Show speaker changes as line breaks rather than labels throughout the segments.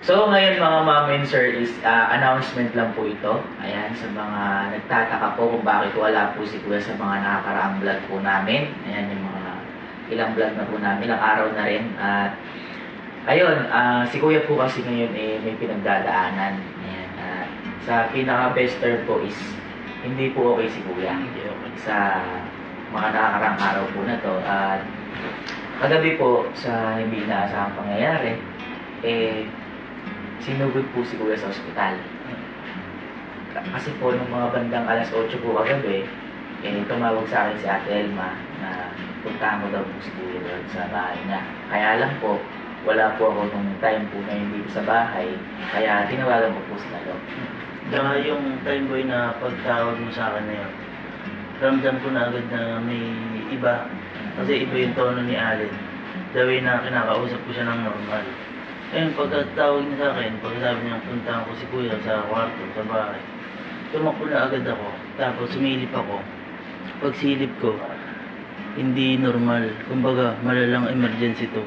So ngayon mga ma'am and sir is announcement lang po ito. Ayan, sa mga nagtataka po kung bakit wala po si Kuya sa mga nakakaraang vlog po namin. Ayan yung mga ilang vlog na po namin, ilang araw na rin. At ayun, si Kuya po kasi ngayon may pinagdadaanan. Ayan, sa pinaka-best term po is hindi po okay si Kuya. Hindi okay sa mga nakakaraang araw po na to. At kagabi po sa hindi inaasahang pangyayari, sinugod po si Kuya sa ospital. Kasi po, nung mga bandang alas 8 po kagabi, tumawag sa akin si Ate Elma na puntahan ko daw po si Kuya doon sa bahay niya. Kaya lang po, wala po ako nung time po na hindi sa bahay, kaya tinawagan ko po sila doon.
Saka yung time boy na pagtawag mo sa akin na yun, ramdam ko na agad na may iba. Kasi iba yung tono ni Allen. The way na kinakausap ko siya ng normal. Ayun, pagkatawag niya sa akin, pagkasabi niya puntahan ko si Kuya sa kwarto, sa bahay, tumakbo na agad ako. Tapos sumilip ako. Pagsilip ko, hindi normal. Kumbaga, malalang emergency to.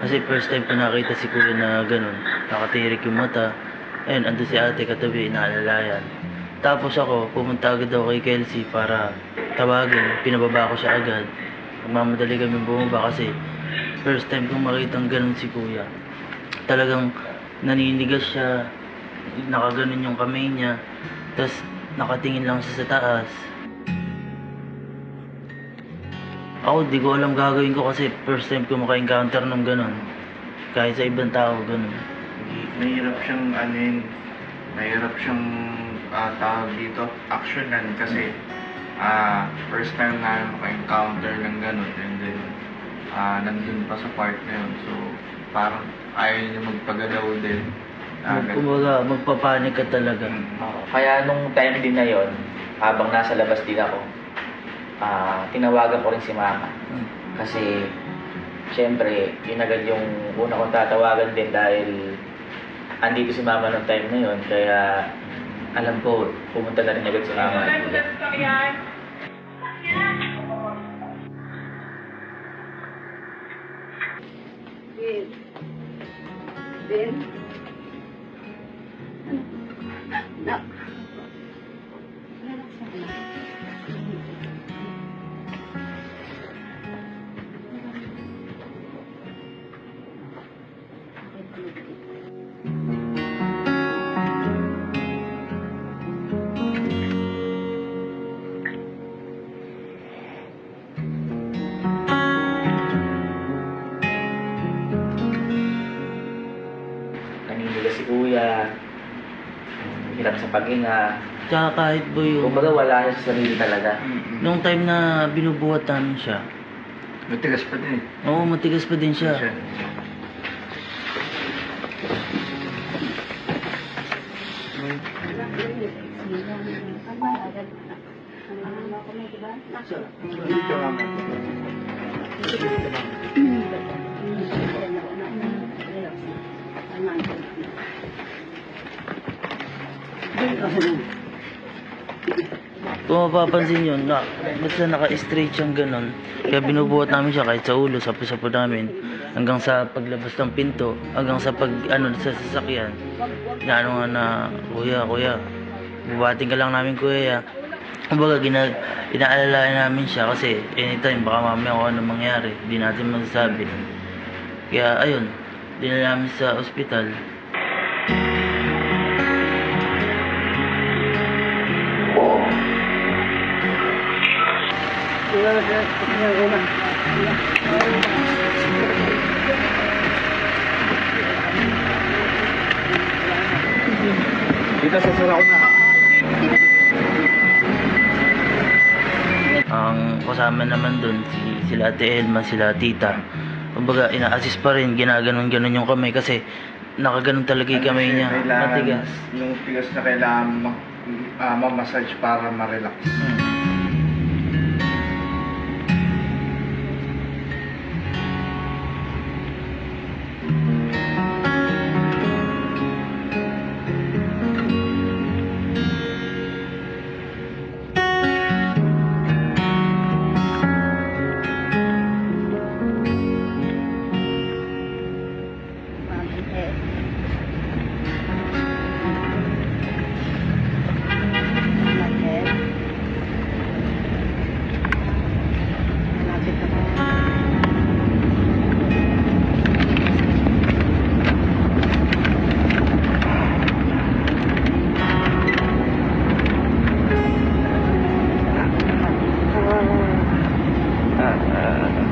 Kasi first time ko nakita si Kuya na ganun. Nakatirik yung mata. Ayun, ando si ate katabi, inaalalayan. Tapos ako, pumunta agad ako kay Kelsey para tawagin. Pinababa ko siya agad. Magmamadali kami bumaba kasi first time kong makitang ganun si Kuya. Talagang naninigas siya. Nakaganon yung kamay niya. Tapos nakatingin lang siya sa taas. Ako, di ko alam gagawin ko kasi first time ko maka-encounter ng ganun. Kahit sa ibang tao, ganun.
Mahirap siyang mahirap siyang tawag dito, actionan kasi first time na maka-encounter ng ganun and then nandun pa sa part na yun. So, parang ayaw niya magpagalaw din.
Kumbaga, magpapanik ka talaga.
Kaya nung time din na yon, habang nasa labas din ako, tinawagan ko rin si Mama. Kasi, syempre, yun agad yung una kong tatawagan din dahil andito si Mama nung time na yun. Kaya, alam ko, pumunta na rin agad si Mama.
Ben? Nak.
Naninigas si Kuya, hirap sa paghinga.
Tsaka kahit boy yung...
Kumbaga wala siya sa sarili talaga.
Nung time na binubuhat namin siya,
Matigas pa din.
oo, matigas pa din siya. Kung mapapansin yun, basta naka-straight siyang ganun. Kaya binubuhat namin siya kahit sa ulo, sapo-sapo namin. Hanggang sa paglabas ng pinto, hanggang sa sa sasakyan. Inaano nga na, kuya, bubating ka lang namin kuya. Kumbaga, inaalala namin siya kasi anytime baka mamaya kung ano mangyari, hindi natin masasabi. Kaya ayun, dinala namin sa ospital.
Dito sa sura ko na.
Ang kasama naman dun, sila Ate Elma, sila Tita. Kumbaga, ina-assist pa rin, ginaganon-ganon yung kamay kasi nakaganon talaga yung kamay niya. Matigas.
Yung tigas na kailangan ma-massage para ma-relax.
Ah,